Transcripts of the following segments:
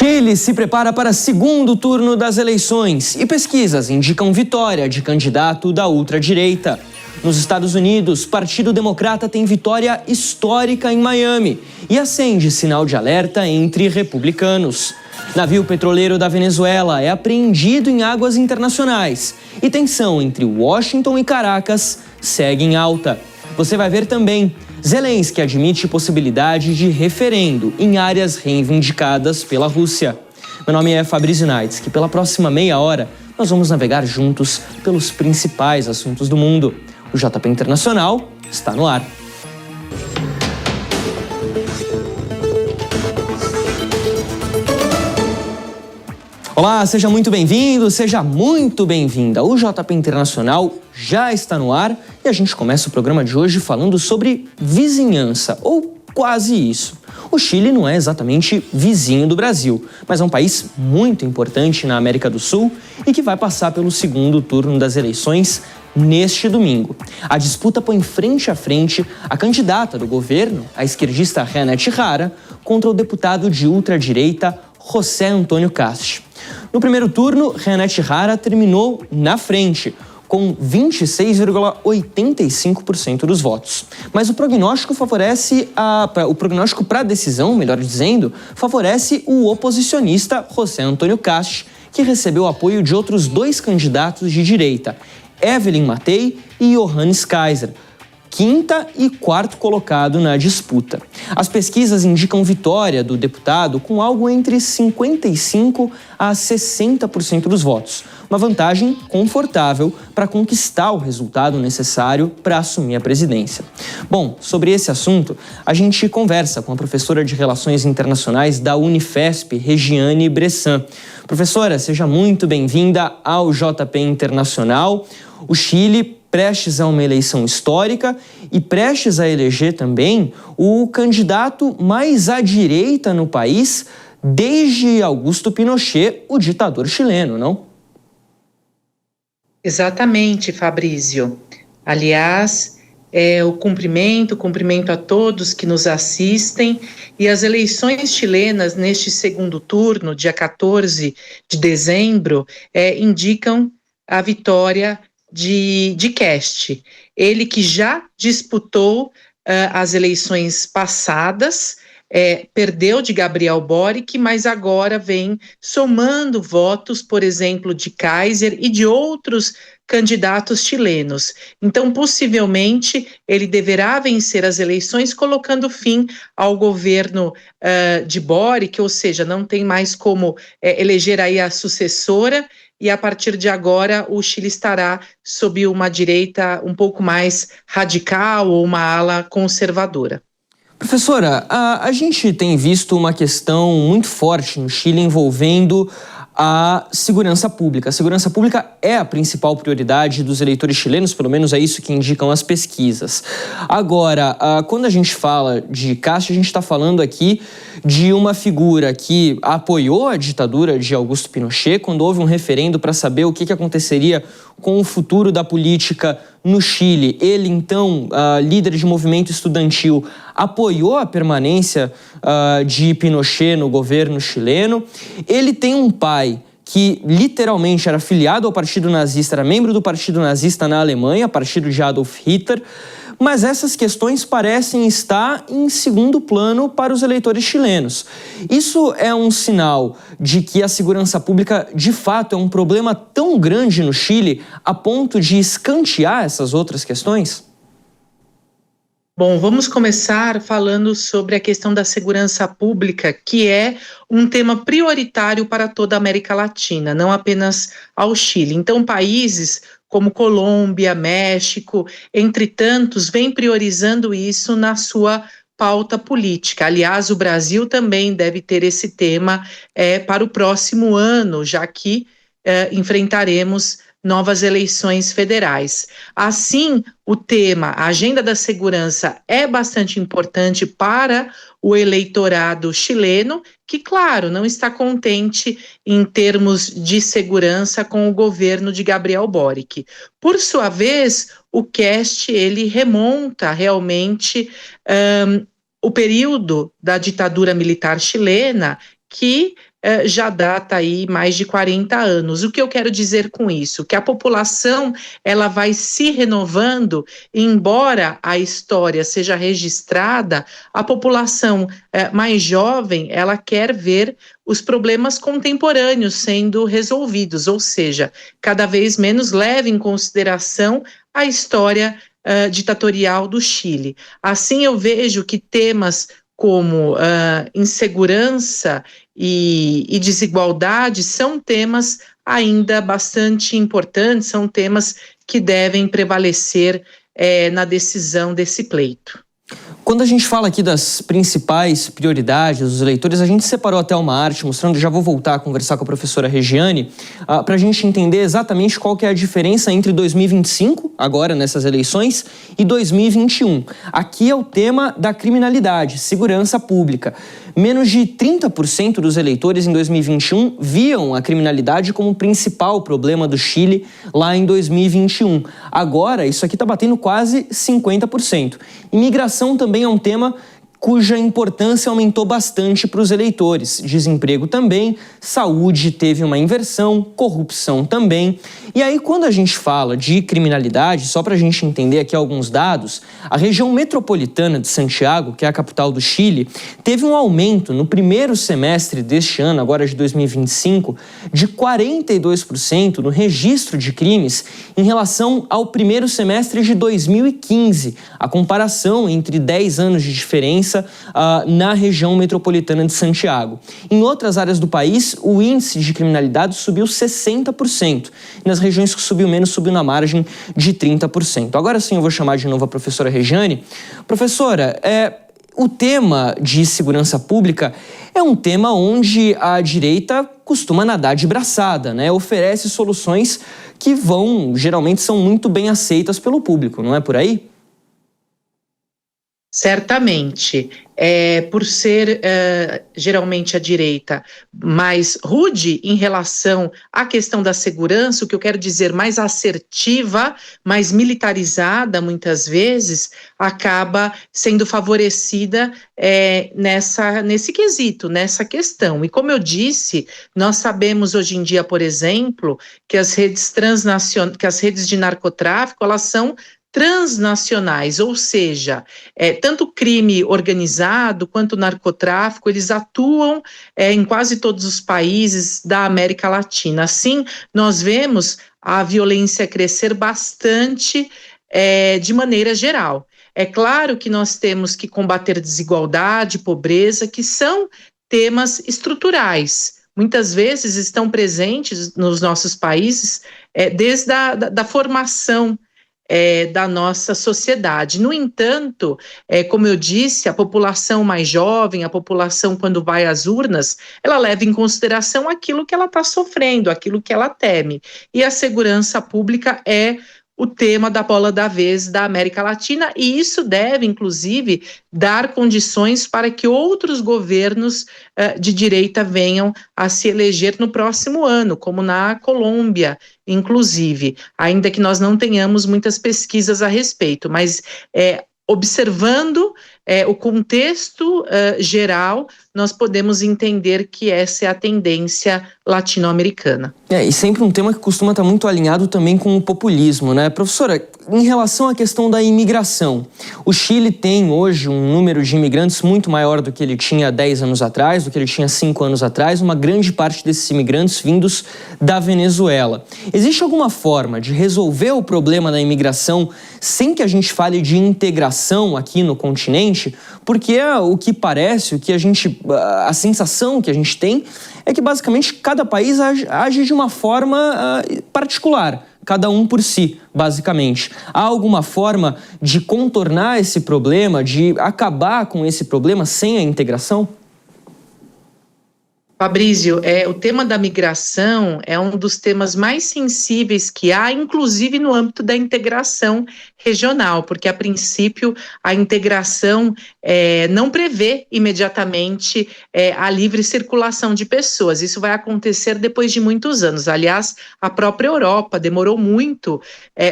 Chile se prepara para segundo turno das eleições e pesquisas indicam vitória de candidato da ultradireita. Nos Estados Unidos, Partido Democrata tem vitória histórica em Miami e acende sinal de alerta entre republicanos. Navio petroleiro da Venezuela é apreendido em águas internacionais e tensão entre Washington e Caracas segue em alta. Você vai ver também. Zelensky admite possibilidade de referendo em áreas reivindicadas pela Rússia. Meu nome é Fabrício Naitz, que pela próxima meia hora nós vamos navegar juntos pelos principais assuntos do mundo. O JP Internacional está no ar. Olá, seja muito bem-vindo, seja muito bem-vinda. O JP Internacional já está no ar e a gente começa o programa de hoje falando sobre vizinhança, ou quase isso. O Chile não é exatamente vizinho do Brasil, mas é um país muito importante na América do Sul e que vai passar pelo segundo turno das eleições neste domingo. A disputa põe frente a frente a candidata do governo, a esquerdista Renate Rara, contra o deputado de ultradireita José Antônio Kast. No primeiro turno, Renate Rara terminou na frente, com 26,85% dos votos. Mas o prognóstico para a decisão, melhor dizendo, favorece o oposicionista José Antônio Kast, que recebeu apoio de outros dois candidatos de direita, Evelyn Matei e Johannes Kaiser, quinta e quarto colocado na disputa. As pesquisas indicam vitória do deputado com algo entre 55% a 60% dos votos, uma vantagem confortável para conquistar o resultado necessário para assumir a presidência. Bom, sobre esse assunto, a gente conversa com a professora de Relações Internacionais da Unifesp, Regiane Bressan. Professora, seja muito bem-vinda ao JP Internacional. O Chile prestes a uma eleição histórica e prestes a eleger também o candidato mais à direita no país desde Augusto Pinochet, o ditador chileno, não? Exatamente, Fabrício. Aliás, o cumprimento a todos que nos assistem, e as eleições chilenas neste segundo turno, dia 14 de dezembro, indicam a vitória de Kast, ele que já disputou as eleições passadas, perdeu de Gabriel Boric, mas agora vem somando votos, por exemplo, de Kaiser e de outros candidatos chilenos. Então, possivelmente, ele deverá vencer as eleições, colocando fim ao governo de Boric, ou seja, não tem mais como eleger aí a sucessora, e a partir de agora o Chile estará sob uma direita um pouco mais radical ou uma ala conservadora. Professora, a gente tem visto uma questão muito forte no Chile envolvendo a segurança pública. A segurança pública é a principal prioridade dos eleitores chilenos, pelo menos é isso que indicam as pesquisas. Agora, quando a gente fala de Kast, a gente está falando aqui de uma figura que apoiou a ditadura de Augusto Pinochet, quando houve um referendo para saber o que aconteceria com o futuro da política no Chile. Ele, então, líder de movimento estudantil, apoiou a permanência de Pinochet no governo chileno. Ele tem um pai que literalmente era filiado ao Partido Nazista, era membro do Partido Nazista na Alemanha, partido de Adolf Hitler, mas essas questões parecem estar em segundo plano para os eleitores chilenos. Isso é um sinal de que a segurança pública, de fato, é um problema tão grande no Chile a ponto de escantear essas outras questões? Bom, vamos começar falando sobre a questão da segurança pública, que é um tema prioritário para toda a América Latina, não apenas ao Chile. Então, países como Colômbia, México, entre tantos, vêm priorizando isso na sua pauta política. Aliás, o Brasil também deve ter esse tema para o próximo ano, já que enfrentaremos novas eleições federais. Assim, o tema, a agenda da segurança, é bastante importante para o eleitorado chileno, que, claro, não está contente em termos de segurança com o governo de Gabriel Boric. Por sua vez, o Kast, ele remonta realmente o período da ditadura militar chilena, que já data aí mais de 40 anos. O que eu quero dizer com isso? Que a população ela vai se renovando, embora a história seja registrada, a população mais jovem ela quer ver os problemas contemporâneos sendo resolvidos, ou seja, cada vez menos leva em consideração a história ditatorial do Chile. Assim, eu vejo que temas como insegurança e desigualdade são temas ainda bastante importantes, são temas que devem prevalecer na decisão desse pleito. Quando a gente fala aqui das principais prioridades dos eleitores, a gente separou até uma arte mostrando, já vou voltar a conversar com a professora Regiane, para a gente entender exatamente qual que é a diferença entre 2025, agora nessas eleições, e 2021. Aqui é o tema da criminalidade, segurança pública. Menos de 30% dos eleitores em 2021 viam a criminalidade como o principal problema do Chile lá em 2021. Agora, isso aqui está batendo quase 50%. Imigração também é um tema cuja importância aumentou bastante para os eleitores. Desemprego também, saúde teve uma inversão, corrupção também. E aí, quando a gente fala de criminalidade, só para a gente entender aqui alguns dados, a região metropolitana de Santiago, que é a capital do Chile, teve um aumento no primeiro semestre deste ano, agora de 2025, de 42% no registro de crimes em relação ao primeiro semestre de 2015. A comparação entre 10 anos de diferença na região metropolitana de Santiago. Em outras áreas do país, o índice de criminalidade subiu 60%. Nas regiões que subiu menos, subiu na margem de 30%. Agora sim eu vou chamar de novo a professora Regiane. Professora, o tema de segurança pública é um tema onde a direita costuma nadar de braçada, né? Oferece soluções que geralmente são muito bem aceitas pelo público, não é por aí? Certamente, por ser geralmente a direita mais rude em relação à questão da segurança, o que eu quero dizer mais assertiva, mais militarizada muitas vezes, acaba sendo favorecida nesse quesito, nessa questão. E como eu disse, nós sabemos hoje em dia, por exemplo, que as redes que as redes de narcotráfico, elas são transnacionais, ou seja, tanto crime organizado quanto narcotráfico, eles atuam em quase todos os países da América Latina. Assim, nós vemos a violência crescer bastante de maneira geral. É claro que nós temos que combater desigualdade, pobreza, que são temas estruturais. Muitas vezes estão presentes nos nossos países desde a formação da nossa sociedade. No entanto, como eu disse, a população mais jovem, a população quando vai às urnas, ela leva em consideração aquilo que ela está sofrendo, aquilo que ela teme. E a segurança pública é o tema da bola da vez da América Latina, e isso deve, inclusive, dar condições para que outros governos de direita venham a se eleger no próximo ano, como na Colômbia, inclusive, ainda que nós não tenhamos muitas pesquisas a respeito, mas observando o contexto geral, nós podemos entender que essa é a tendência latino-americana. E sempre um tema que costuma estar muito alinhado também com o populismo, né? Professora, em relação à questão da imigração, o Chile tem hoje um número de imigrantes muito maior do que ele tinha 10 anos atrás, do que ele tinha 5 anos atrás, uma grande parte desses imigrantes vindos da Venezuela. Existe alguma forma de resolver o problema da imigração sem que a gente fale de integração aqui no continente? Porque o que parece, a sensação que a gente tem é que basicamente cada país age de uma forma particular, cada um por si, basicamente. Há alguma forma de contornar esse problema, de acabar com esse problema sem a integração? Fabrício, o tema da migração é um dos temas mais sensíveis que há, inclusive no âmbito da integração regional, porque a princípio a integração não prevê imediatamente a livre circulação de pessoas. Isso vai acontecer depois de muitos anos. Aliás, a própria Europa demorou muito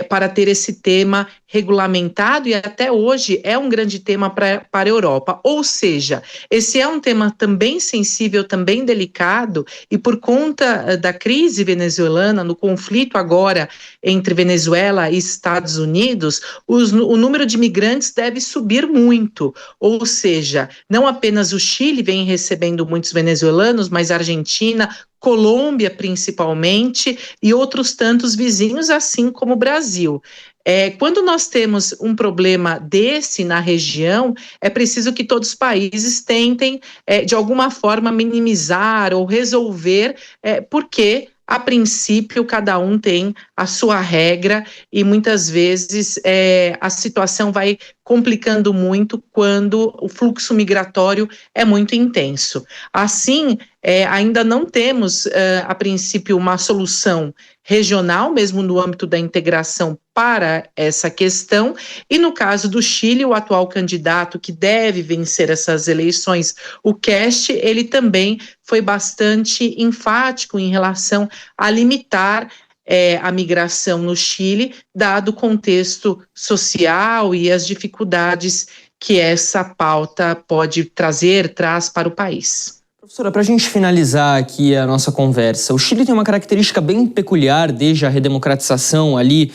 para ter esse tema regulamentado e até hoje é um grande tema para a Europa. Ou seja, esse é um tema também sensível, também delicado, e por conta da crise venezuelana, no conflito agora entre Venezuela e Estados Unidos, o número de imigrantes deve subir muito. Ou seja, não apenas o Chile vem recebendo muitos venezuelanos, mas a Argentina, Colômbia principalmente, e outros tantos vizinhos, assim como o Brasil. Quando nós temos um problema desse na região, é preciso que todos os países tentem, de alguma forma, minimizar ou resolver, porque, a princípio, cada um tem a sua regra e muitas vezes a situação vai complicando muito quando o fluxo migratório é muito intenso. Assim, ainda não temos, a princípio, uma solução regional, mesmo no âmbito da integração para essa questão, e no caso do Chile, o atual candidato que deve vencer essas eleições, o Kast, ele também foi bastante enfático em relação a limitar a migração no Chile, dado o contexto social e as dificuldades que essa pauta traz para o país. Professora, para a gente finalizar aqui a nossa conversa, o Chile tem uma característica bem peculiar desde a redemocratização ali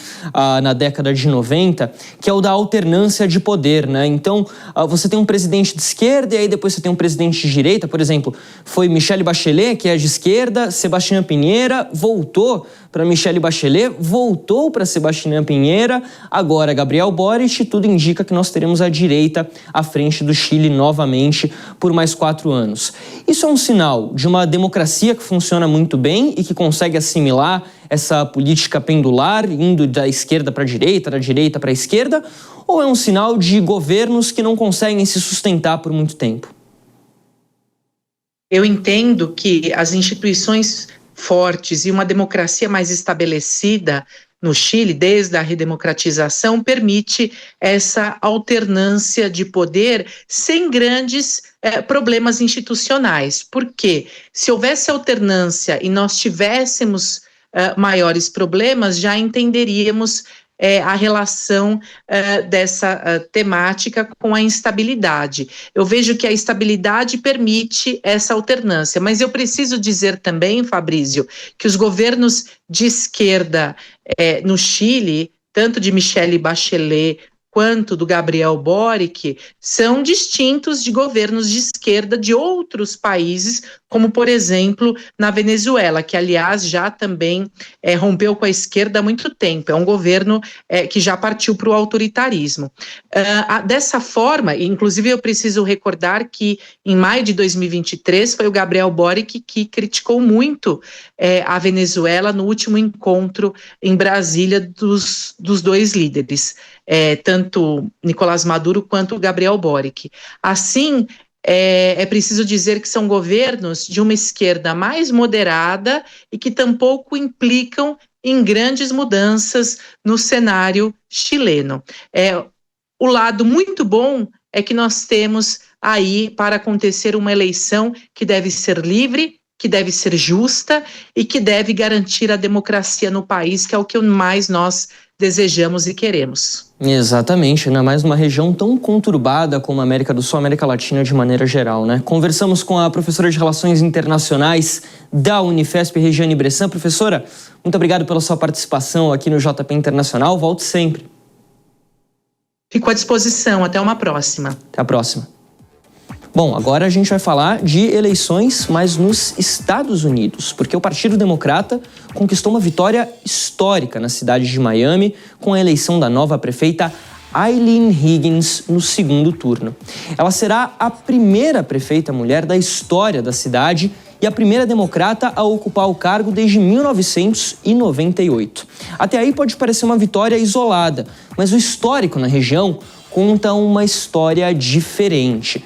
na década de 90, que é o da alternância de poder, né? Então, você tem um presidente de esquerda e aí depois você tem um presidente de direita, por exemplo, foi Michelle Bachelet, que é de esquerda, Sebastián Piñera voltou para Michelle Bachelet, voltou para Sebastián Piñera, agora Gabriel Boric, tudo indica que nós teremos a direita à frente do Chile novamente por mais 4 anos. Isso é um sinal de uma democracia que funciona muito bem e que consegue assimilar essa política pendular, indo da esquerda para a direita, da direita para a esquerda, ou é um sinal de governos que não conseguem se sustentar por muito tempo? Eu entendo que as instituições fortes e uma democracia mais estabelecida no Chile, desde a redemocratização, permite essa alternância de poder sem grandes problemas institucionais. Porque se houvesse alternância e nós tivéssemos maiores problemas, já entenderíamos a relação dessa temática com a instabilidade. Eu vejo que a estabilidade permite essa alternância, mas eu preciso dizer também, Fabrício, que os governos de esquerda no Chile, tanto de Michelle Bachelet quanto do Gabriel Boric, são distintos de governos de esquerda de outros países, como, por exemplo, na Venezuela, que, aliás, já também rompeu com a esquerda há muito tempo. É um governo que já partiu para o autoritarismo. Dessa forma, inclusive eu preciso recordar que, em maio de 2023, foi o Gabriel Boric que criticou muito a Venezuela no último encontro em Brasília dos dois líderes, tanto Nicolás Maduro quanto o Gabriel Boric. Assim, é preciso dizer que são governos de uma esquerda mais moderada e que tampouco implicam em grandes mudanças no cenário chileno. O lado muito bom é que nós temos aí para acontecer uma eleição que deve ser livre, que deve ser justa e que deve garantir a democracia no país, que é o que mais nós desejamos e queremos. Exatamente, ainda mais numa região tão conturbada como a América do Sul, a América Latina de maneira geral, né? Conversamos com a professora de Relações Internacionais da Unifesp, Regiane Bressan. Professora, muito obrigado pela sua participação aqui no JP Internacional. Volte sempre. Fico à disposição. Até uma próxima. Até a próxima. Bom, agora a gente vai falar de eleições, mas nos Estados Unidos, porque o Partido Democrata conquistou uma vitória histórica na cidade de Miami com a eleição da nova prefeita Eileen Higgins no segundo turno. Ela será a primeira prefeita mulher da história da cidade e a primeira democrata a ocupar o cargo desde 1998. Até aí pode parecer uma vitória isolada, mas o histórico na região conta uma história diferente.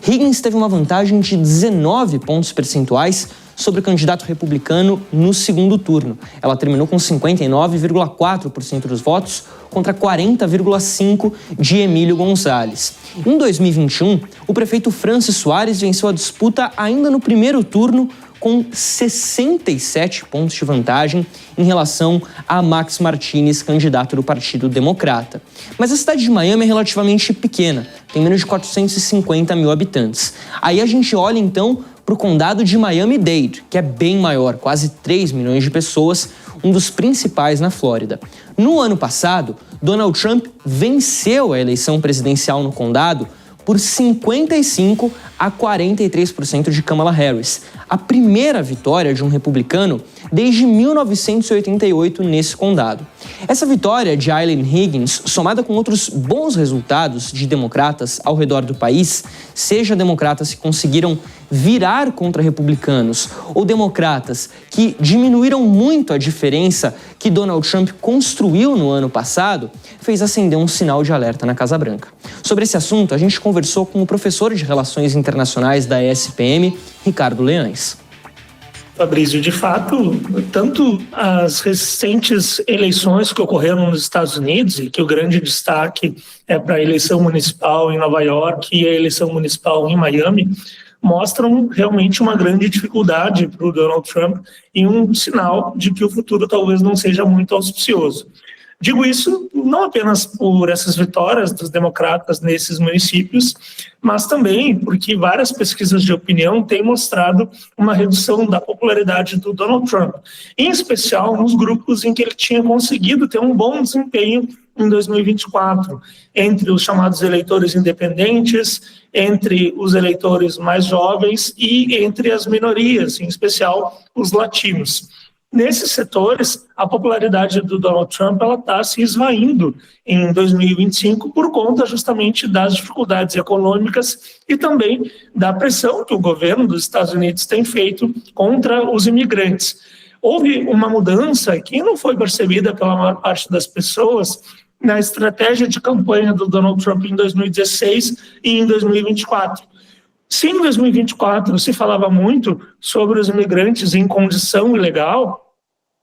Higgins teve uma vantagem de 19 pontos percentuais sobre o candidato republicano no segundo turno. Ela terminou com 59,4% dos votos contra 40,5% de Emílio Gonzalez. Em 2021, o prefeito Francis Suárez venceu a disputa ainda no primeiro turno com 67 pontos de vantagem em relação a Max Martinez, candidato do Partido Democrata. Mas a cidade de Miami é relativamente pequena, tem menos de 450 mil habitantes. Aí a gente olha então para o condado de Miami-Dade, que é bem maior, quase 3 milhões de pessoas, um dos principais na Flórida. No ano passado, Donald Trump venceu a eleição presidencial no condado por 55% a 43% de Kamala Harris, a primeira vitória de um republicano desde 1988 nesse condado. Essa vitória de Eileen Higgins, somada com outros bons resultados de democratas ao redor do país, seja democratas que conseguiram virar contra republicanos ou democratas que diminuíram muito a diferença que Donald Trump construiu no ano passado, fez acender um sinal de alerta na Casa Branca. Sobre esse assunto, a gente conversou com o professor de Relações Internacionais da ESPM, Ricardo Leães. Fabrício, de fato, tanto as recentes eleições que ocorreram nos Estados Unidos, e que o grande destaque é para a eleição municipal em Nova York e a eleição municipal em Miami, mostram realmente uma grande dificuldade para o Donald Trump e um sinal de que o futuro talvez não seja muito auspicioso. Digo isso não apenas por essas vitórias dos democratas nesses municípios, mas também porque várias pesquisas de opinião têm mostrado uma redução da popularidade do Donald Trump, em especial nos grupos em que ele tinha conseguido ter um bom desempenho em 2024, entre os chamados eleitores independentes, entre os eleitores mais jovens e entre as minorias, em especial os latinos. Nesses setores, a popularidade do Donald Trump está se esvaindo em 2025 por conta justamente das dificuldades econômicas e também da pressão que o governo dos Estados Unidos tem feito contra os imigrantes. Houve uma mudança que não foi percebida pela maior parte das pessoas na estratégia de campanha do Donald Trump em 2016 e em 2024. Se em 2024 se falava muito sobre os imigrantes em condição ilegal,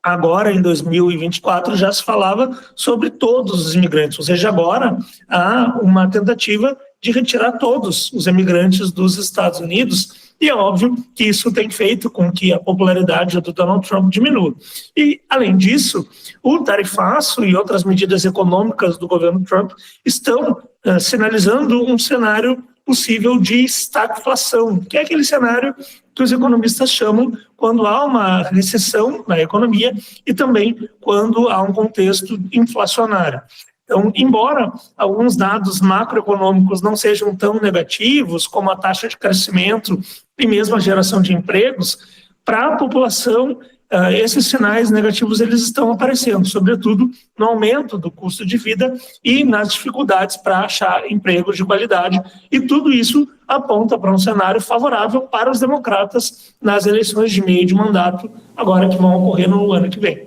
agora em 2024 já se falava sobre todos os imigrantes, ou seja, agora há uma tentativa de retirar todos os imigrantes dos Estados Unidos, e é óbvio que isso tem feito com que a popularidade do Donald Trump diminua. E, além disso, o tarifaço e outras medidas econômicas do governo Trump estão sinalizando um cenário possível de estagflação, que é aquele cenário que os economistas chamam quando há uma recessão na economia e também quando há um contexto inflacionário. Então, embora alguns dados macroeconômicos não sejam tão negativos, como a taxa de crescimento e mesmo a geração de empregos, para a população, esses sinais negativos eles estão aparecendo, sobretudo no aumento do custo de vida e nas dificuldades para achar empregos de qualidade. E tudo isso aponta para um cenário favorável para os democratas nas eleições de meio de mandato, agora que vão ocorrer no ano que vem.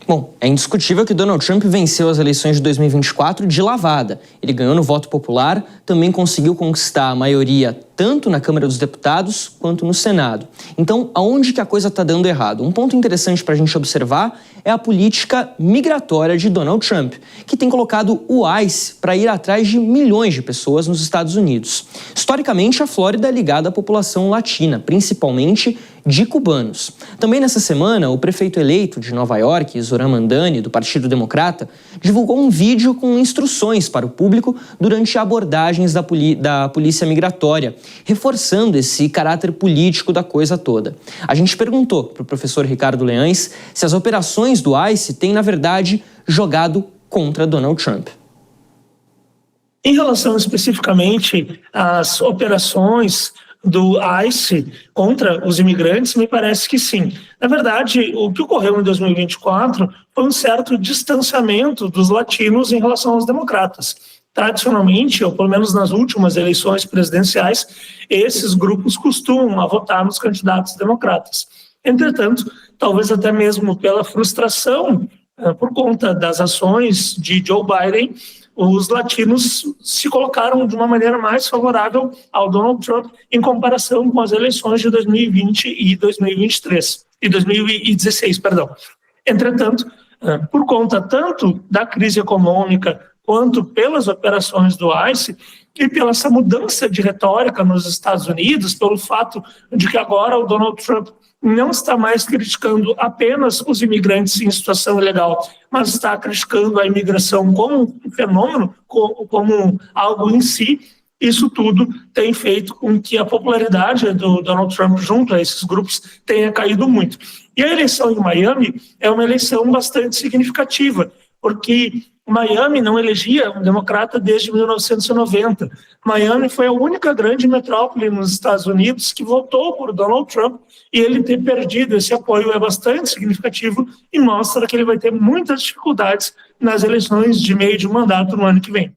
Bom, é indiscutível que Donald Trump venceu as eleições de 2024 de lavada. Ele ganhou no voto popular, também conseguiu conquistar a maioria tanto na Câmara dos Deputados quanto no Senado. Então, aonde que a coisa está dando errado? Um ponto interessante para a gente observar é a política migratória de Donald Trump, que tem colocado o ICE para ir atrás de milhões de pessoas nos Estados Unidos. Historicamente, a Flórida é ligada à população latina, principalmente de cubanos. Também nessa semana, o prefeito eleito de Nova York, Zoran Mandani, do Partido Democrata, divulgou um vídeo com instruções para o público durante abordagens da polícia migratória, reforçando esse caráter político da coisa toda. A gente perguntou para o professor Ricardo Leães se as operações do ICE têm, na verdade, jogado contra Donald Trump. Em relação especificamente às operações do ICE contra os imigrantes, me parece que sim. Na verdade, o que ocorreu em 2024 foi um certo distanciamento dos latinos em relação aos democratas. Tradicionalmente, ou pelo menos nas últimas eleições presidenciais, esses grupos costumam votar nos candidatos democratas. Entretanto, talvez até mesmo pela frustração por conta das ações de Joe Biden, os latinos se colocaram de uma maneira mais favorável ao Donald Trump em comparação com as eleições de 2020 e 2016. Entretanto, por conta tanto da crise econômica quanto pelas operações do ICE e pela essa mudança de retórica nos Estados Unidos, pelo fato de que agora o Donald Trump não está mais criticando apenas os imigrantes em situação ilegal, mas está criticando a imigração como um fenômeno, como algo em si. Isso tudo tem feito com que a popularidade do Donald Trump junto a esses grupos tenha caído muito. E a eleição em Miami é uma eleição bastante significativa, porque Miami não elegia um democrata desde 1990. Miami foi a única grande metrópole nos Estados Unidos que votou por Donald Trump, e ele ter perdido esse apoio é bastante significativo e mostra que ele vai ter muitas dificuldades nas eleições de meio de mandato no ano que vem.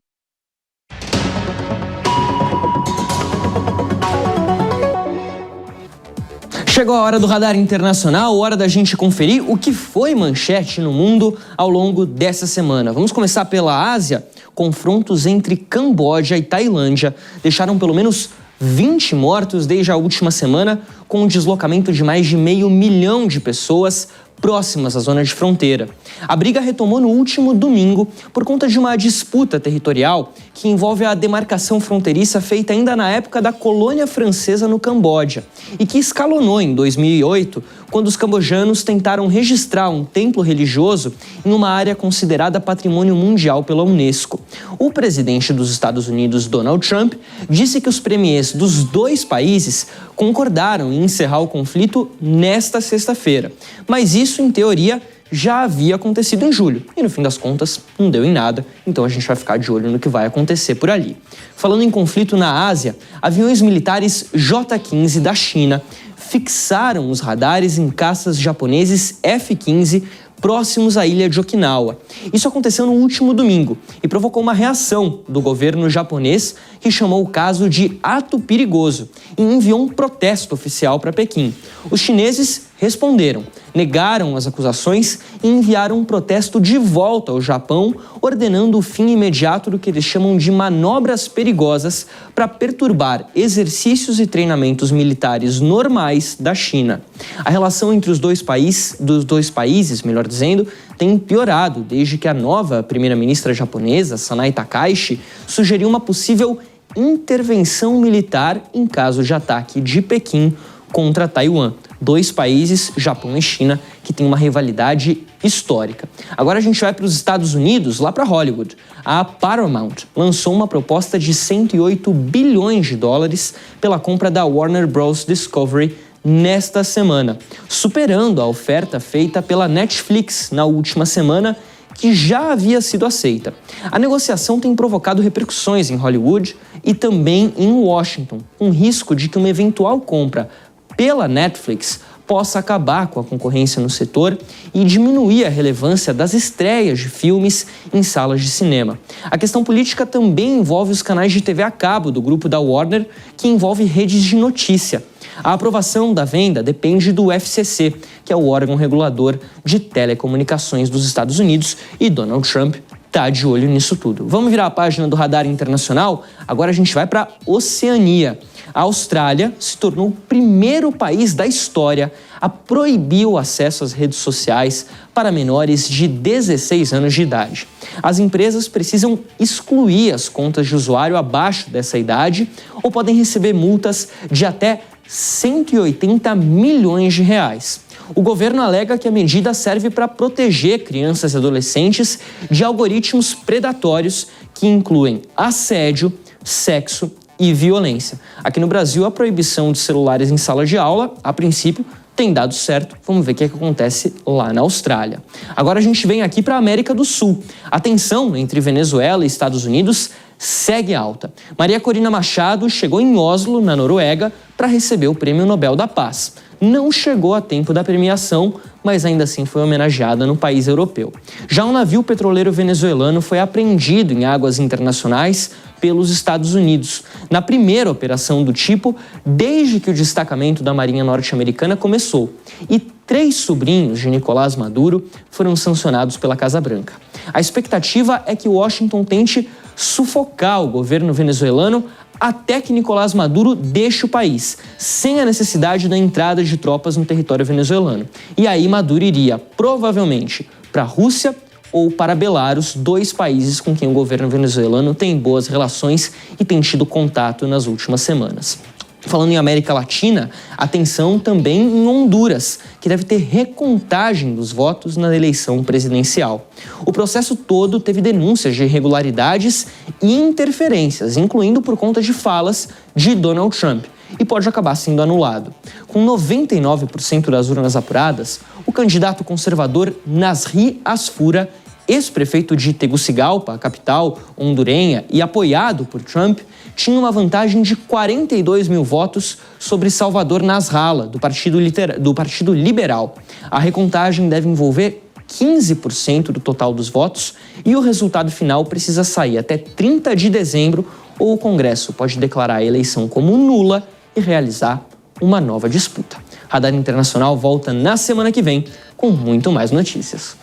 Chegou a hora do Radar Internacional, hora da gente conferir o que foi manchete no mundo ao longo dessa semana. Vamos começar pela Ásia. Confrontos entre Camboja e Tailândia deixaram pelo menos 20 mortos desde a última semana, com o deslocamento de mais de 500 mil de pessoas próximas à zona de fronteira. A briga retomou no último domingo por conta de uma disputa territorial que envolve a demarcação fronteiriça feita ainda na época da colônia francesa no Camboja e que escalonou em 2008, quando os cambojanos tentaram registrar um templo religioso em uma área considerada patrimônio mundial pela Unesco. O presidente dos Estados Unidos, Donald Trump, disse que os premiers dos dois países concordaram em encerrar o conflito nesta sexta-feira, mas isso, em teoria, já havia acontecido em julho e, no fim das contas, não deu em nada, então a gente vai ficar de olho no que vai acontecer por ali. Falando em conflito na Ásia, aviões militares J-15 da China fixaram os radares em caças japoneses F-15 próximos à ilha de Okinawa. Isso aconteceu no último domingo e provocou uma reação do governo japonês, que chamou o caso de ato perigoso e enviou um protesto oficial para Pequim. Os chineses responderam, negaram as acusações e enviaram um protesto de volta ao Japão, ordenando o fim imediato do que eles chamam de manobras perigosas para perturbar exercícios e treinamentos militares normais da China. A relação entre os dois países, melhor dizendo, tem piorado desde que a nova primeira-ministra japonesa, Sanai Takaichi, sugeriu uma possível intervenção militar em caso de ataque de Pequim contra Taiwan. Dois países, Japão e China, que têm uma rivalidade histórica. Agora a gente vai para os Estados Unidos, lá para Hollywood. A Paramount lançou uma proposta de 108 bilhões de dólares pela compra da Warner Bros. Discovery nesta semana, superando a oferta feita pela Netflix na última semana, que já havia sido aceita. A negociação tem provocado repercussões em Hollywood e também em Washington, com risco de que uma eventual compra pela Netflix possa acabar com a concorrência no setor e diminuir a relevância das estreias de filmes em salas de cinema. A questão política também envolve os canais de TV a cabo do grupo da Warner, que envolve redes de notícia. A aprovação da venda depende do FCC, que é o órgão regulador de telecomunicações dos Estados Unidos, e Donald Trump está de olho nisso tudo. Vamos virar a página do Radar Internacional? Agora a gente vai para a Oceania. A Austrália se tornou o primeiro país da história a proibir o acesso às redes sociais para menores de 16 anos de idade. As empresas precisam excluir as contas de usuário abaixo dessa idade ou podem receber multas de até 180 milhões de reais. O governo alega que a medida serve para proteger crianças e adolescentes de algoritmos predatórios que incluem assédio, sexo e violência. Aqui no Brasil, a proibição de celulares em sala de aula, a princípio, tem dado certo. Vamos ver o que acontece lá na Austrália. Agora a gente vem aqui para a América do Sul. A tensão entre Venezuela e Estados Unidos segue alta. Maria Corina Machado chegou em Oslo, na Noruega, para receber o Prêmio Nobel da Paz. Não chegou a tempo da premiação, mas ainda assim foi homenageada no país europeu. Já um navio petroleiro venezuelano foi apreendido em águas internacionais pelos Estados Unidos, na primeira operação do tipo desde que o destacamento da Marinha norte-americana começou. E 3 sobrinhos de Nicolás Maduro foram sancionados pela Casa Branca. A expectativa é que Washington tente sufocar o governo venezuelano até que Nicolás Maduro deixe o país, sem a necessidade da entrada de tropas no território venezuelano. E aí Maduro iria, provavelmente, para a Rússia ou para Belarus, 2 países com quem o governo venezuelano tem boas relações e tem tido contato nas últimas semanas. Falando em América Latina, atenção também em Honduras, que deve ter recontagem dos votos na eleição presidencial. O processo todo teve denúncias de irregularidades e interferências, incluindo por conta de falas de Donald Trump, e pode acabar sendo anulado. Com 99% das urnas apuradas, o candidato conservador Nasri Asfura, ex-prefeito de Tegucigalpa, a capital hondurenha, e apoiado por Trump, tinha uma vantagem de 42 mil votos sobre Salvador Nasralla, do Partido Liberal. A recontagem deve envolver 15% do total dos votos e o resultado final precisa sair até 30 de dezembro ou o Congresso pode declarar a eleição como nula e realizar uma nova disputa. Radar Internacional volta na semana que vem com muito mais notícias.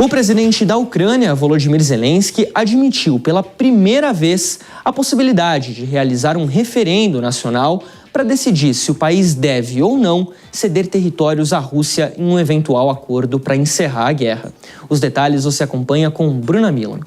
O presidente da Ucrânia, Volodymyr Zelensky, admitiu pela primeira vez a possibilidade de realizar um referendo nacional para decidir se o país deve ou não ceder territórios à Rússia em um eventual acordo para encerrar a guerra. Os detalhes você acompanha com Bruna Milan.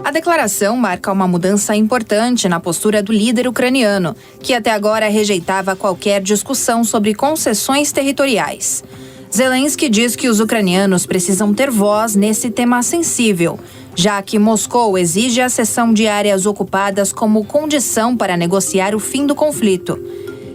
A declaração marca uma mudança importante na postura do líder ucraniano, que até agora rejeitava qualquer discussão sobre concessões territoriais. Zelensky diz que os ucranianos precisam ter voz nesse tema sensível, já que Moscou exige a cessão de áreas ocupadas como condição para negociar o fim do conflito.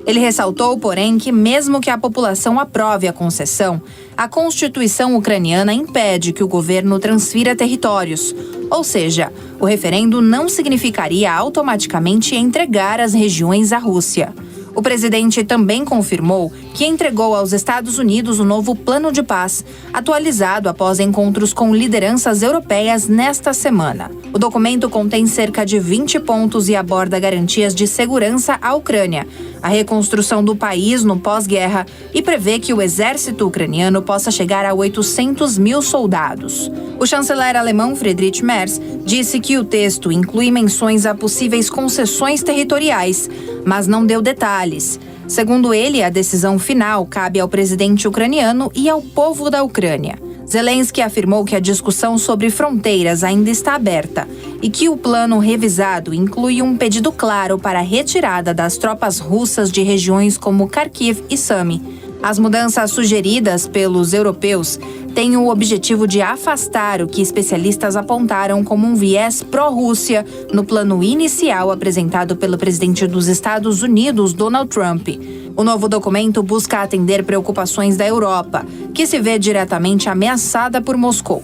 Ele ressaltou, porém, que mesmo que a população aprove a concessão, a Constituição ucraniana impede que o governo transfira territórios, ou seja, o referendo não significaria automaticamente entregar as regiões à Rússia. O presidente também confirmou que entregou aos Estados Unidos o novo Plano de Paz, atualizado após encontros com lideranças europeias nesta semana. O documento contém cerca de 20 pontos e aborda garantias de segurança à Ucrânia, a reconstrução do país no pós-guerra e prevê que o exército ucraniano possa chegar a 800 mil soldados. O chanceler alemão Friedrich Merz disse que o texto inclui menções a possíveis concessões territoriais, mas não deu detalhes. Segundo ele, a decisão final cabe ao presidente ucraniano e ao povo da Ucrânia. Zelensky afirmou que a discussão sobre fronteiras ainda está aberta e que o plano revisado inclui um pedido claro para a retirada das tropas russas de regiões como Kharkiv e Sumy. As mudanças sugeridas pelos europeus têm o objetivo de afastar o que especialistas apontaram como um viés pró-Rússia no plano inicial apresentado pelo presidente dos Estados Unidos, Donald Trump. O novo documento busca atender preocupações da Europa, que se vê diretamente ameaçada por Moscou.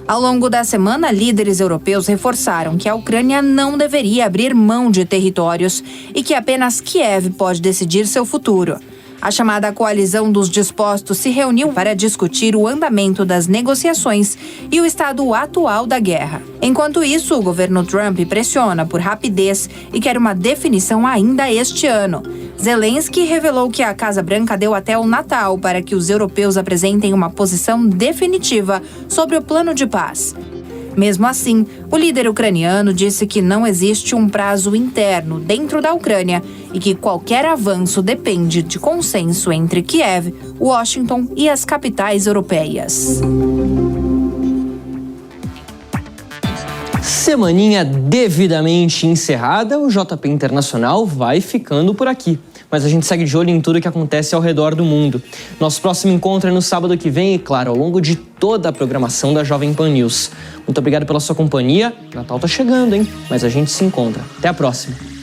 Ao longo da semana, líderes europeus reforçaram que a Ucrânia não deveria abrir mão de territórios e que apenas Kiev pode decidir seu futuro. A chamada coalizão dos dispostos se reuniu para discutir o andamento das negociações e o estado atual da guerra. Enquanto isso, o governo Trump pressiona por rapidez e quer uma definição ainda este ano. Zelensky revelou que a Casa Branca deu até o Natal para que os europeus apresentem uma posição definitiva sobre o plano de paz. Mesmo assim, o líder ucraniano disse que não existe um prazo interno dentro da Ucrânia e que qualquer avanço depende de consenso entre Kiev, Washington e as capitais europeias. Semaninha devidamente encerrada, o JP Internacional vai ficando por aqui. Mas a gente segue de olho em tudo que acontece ao redor do mundo. Nosso próximo encontro é no sábado que vem e, claro, ao longo de toda a programação da Jovem Pan News. Muito obrigado pela sua companhia. Natal tá chegando, hein? Mas a gente se encontra. Até a próxima.